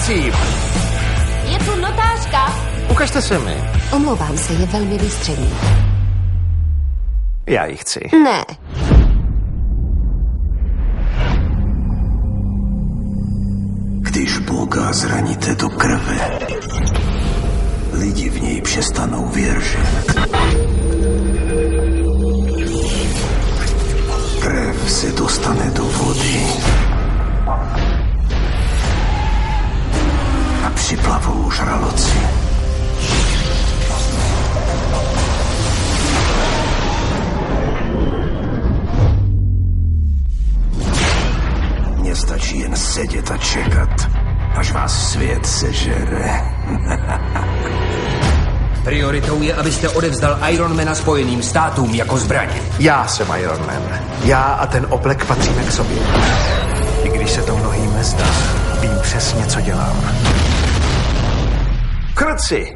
prosím. Je tu notářka. Ukažte se mi. Omlouvám se, je velmi výstřední. Já ji chci. Ne. Když Boga zraníte do krve, lidi v něj přestanou věřit. Krev se dostane do vody a připlavou žraloci. Mně stačí jen sedět a čekat, až vás svět sežere. Prioritou je, abyste odevzdal Ironmana Spojeným státům jako zbraň. Já jsem Iron Man. Já a ten oblek patříme k sobě. I když se to mnohým nezdá, vím přesně, co dělám. Krci!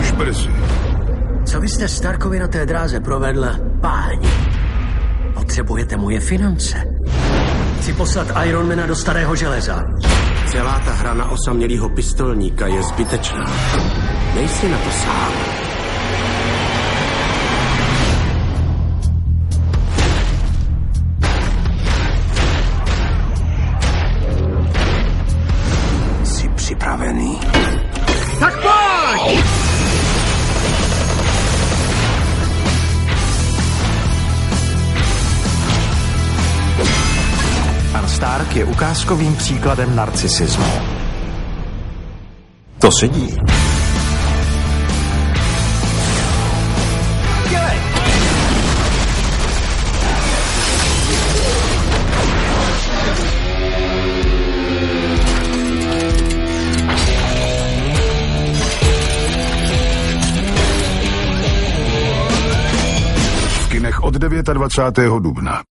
Už brzy. Co vy jste Starkovi na té dráze provedl, páni? Potřebujete moje finance. Chci poslat Ironmana do Starého železa. Celá ta hra na osamělýho pistolníka je zbytečná. Nejsi na to sám. Jsi připravený? Tak pojď! Pan Stark je ukázkovým příkladem narcisismu. To sedí. V kinech od 29. dubna.